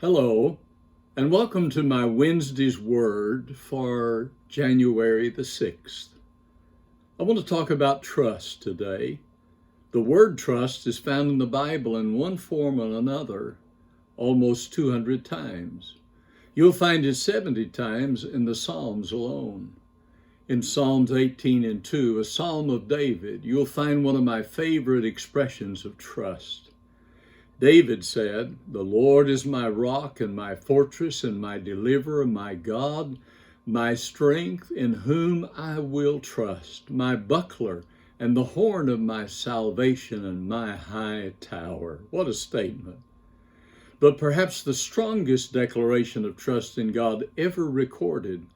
Hello, and welcome to my Wednesday's Word for January the 6th. I want to talk about trust today. The word trust is found in the Bible in one form or another almost 200 times. You'll find it 70 times in the Psalms alone. In Psalms 18 and 2, a Psalm of David, you'll find one of my favorite expressions of trust. David said, "The Lord is my rock and my fortress and my deliverer, my God, my strength, in whom I will trust, my buckler and the horn of my salvation and my high tower." What a statement. But perhaps the strongest declaration of trust in God ever recorded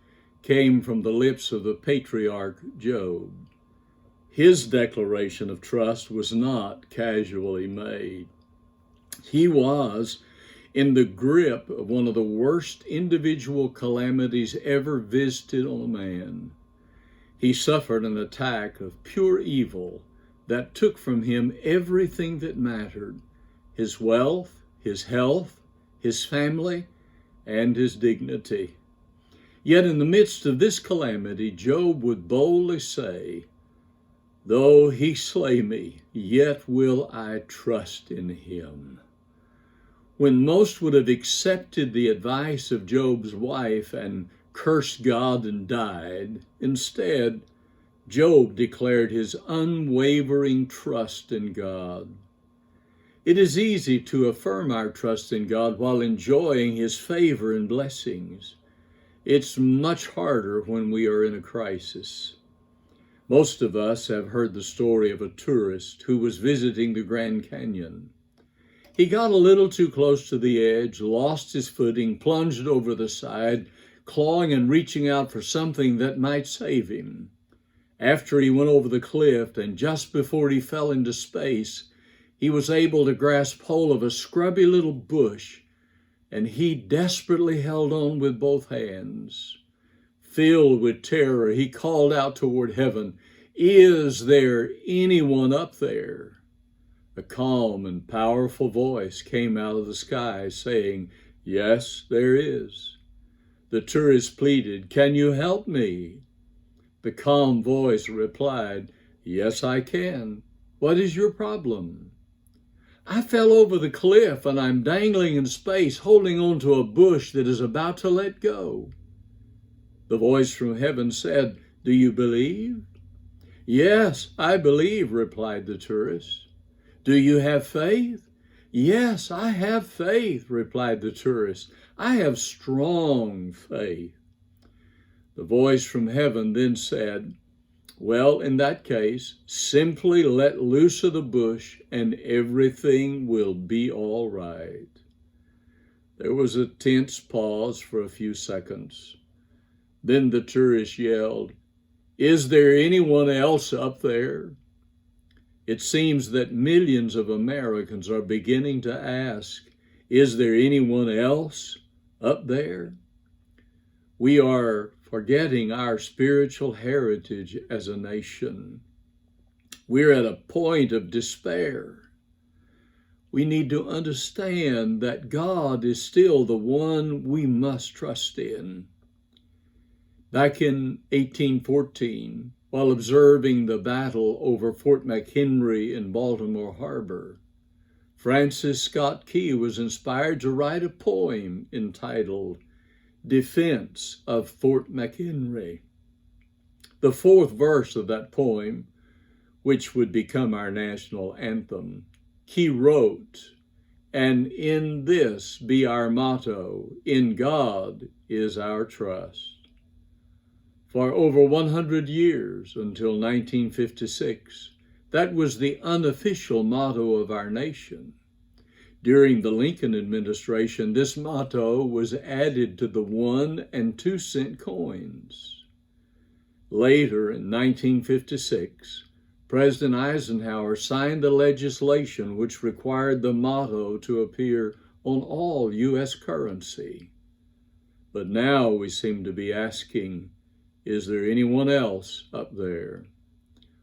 came from the lips of the patriarch Job. His declaration of trust was not casually made. He was in the grip of one of the worst individual calamities ever visited on a man. He suffered an attack of pure evil that took from him everything that mattered: his wealth, his health, his family, and his dignity. Yet in the midst of this calamity, Job would boldly say, "Though he slay me, yet will I trust in him." When most would have accepted the advice of Job's wife and cursed God and died, instead, Job declared his unwavering trust in God. It is easy to affirm our trust in God while enjoying his favor and blessings. It's much harder when we are in a crisis. Most of us have heard the story of a tourist who was visiting the Grand Canyon. He got a little too close to the edge, lost his footing, plunged over the side, clawing and reaching out for something that might save him. After he went over the cliff and just before he fell into space, he was able to grasp hold of a scrubby little bush, and he desperately held on with both hands. Filled with terror, he called out toward heaven, "Is there anyone up there?" A calm and powerful voice came out of the sky saying, "Yes, there is." The tourist pleaded, "Can you help me?" The calm voice replied, "Yes, I can. What is your problem?" "I fell over the cliff and I'm dangling in space, holding on to a bush that is about to let go." The voice from heaven said, "Do you believe?" "Yes, I believe," replied the tourist. "Do you have faith?" "Yes, I have faith," replied the tourist. "I have strong faith." The voice from heaven then said, "Well, in that case, simply let loose of the bush and everything will be all right." There was a tense pause for a few seconds. Then the tourist yelled, "Is there anyone else up there?" It seems that millions of Americans are beginning to ask, "Is there anyone else up there?" We are forgetting our spiritual heritage as a nation. We're at a point of despair. We need to understand that God is still the one we must trust in. Back in 1814, while observing the battle over Fort McHenry in Baltimore Harbor, Francis Scott Key was inspired to write a poem entitled "Defense of Fort McHenry." The fourth verse of that poem, which would become our national anthem, Key wrote, "And in this be our motto, in God is our trust." For over 100 years, until 1956, that was the unofficial motto of our nation. During the Lincoln administration, this motto was added to the 1 and 2 cent coins. Later, in 1956, President Eisenhower signed the legislation which required the motto to appear on all U.S. currency. But now we seem to be asking, is there anyone else up there?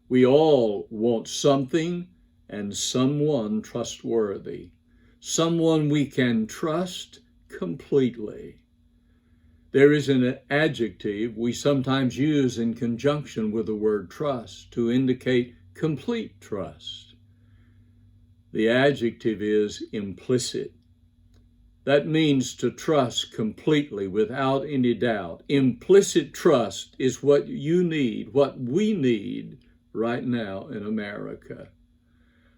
We all want something and someone trustworthy, someone we can trust, completely. There is an adjective we sometimes use in conjunction with the word trust to indicate complete trust. The adjective is implicit. That means to trust completely without any doubt. Implicit trust is what you need, what we need right now in America.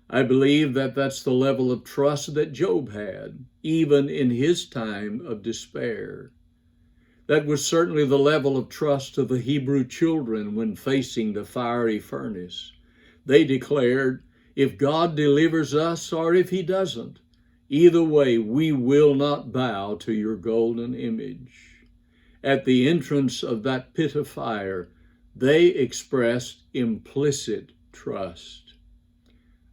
I believe that that's the level of trust that Job had, even in his time of despair. That was certainly the level of trust of the Hebrew children when facing the fiery furnace. They declared, if God delivers us or if he doesn't, either way, we will not bow to your golden image. At the entrance of that pit of fire, they expressed implicit trust.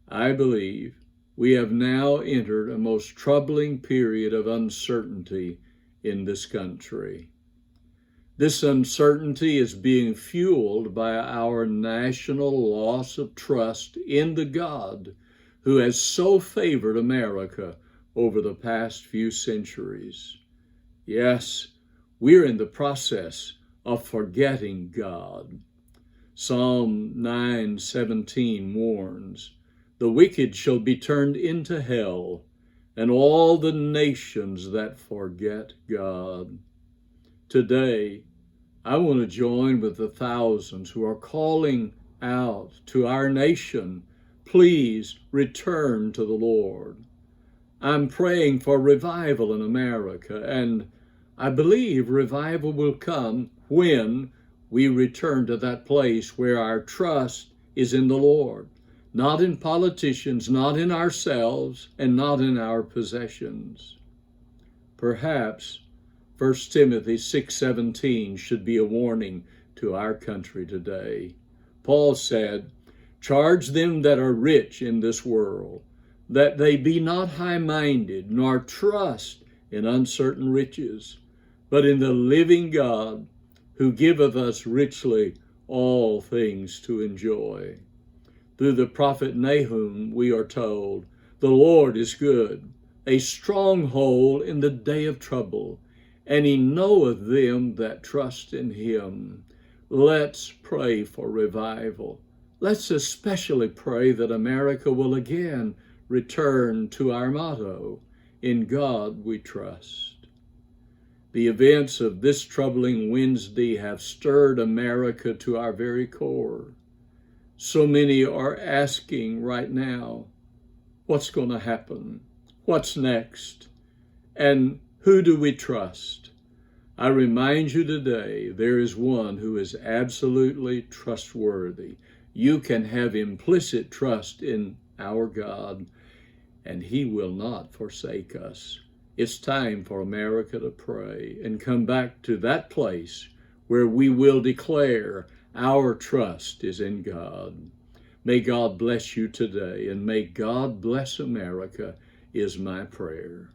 I believe we have now entered a most troubling period of uncertainty in this country. This uncertainty is being fueled by our national loss of trust in the God who has so favored America over the past few centuries. Yes, we're in the process of forgetting God. Psalm 9:17 warns, the wicked shall be turned into hell, and all the nations that forget God. Today, I want to join with the thousands who are calling out to our nation, please return to the Lord. I'm praying for revival in America, and I believe revival will come when we return to that place where our trust is in the Lord, not in politicians, not in ourselves, and not in our possessions. Perhaps 1 Timothy 6:17 should be a warning to our country today. Paul said, charge them that are rich in this world, that they be not high-minded, nor trust in uncertain riches, but in the living God, who giveth us richly all things to enjoy. Through the prophet Nahum, we are told, the Lord is good, a stronghold in the day of trouble, and he knoweth them that trust in him. Let's pray for revival. Let's especially pray that America will again return to our motto, in God we trust. The events of this troubling Wednesday have stirred America to our very core. So many are asking right now, what's going to happen? What's next? And who do we trust? I remind you today, there is one who is absolutely trustworthy. You can have implicit trust in our God, and he will not forsake us. It's time for America to pray and come back to that place where we will declare our trust is in God. May God bless you today, and may God bless America is my prayer.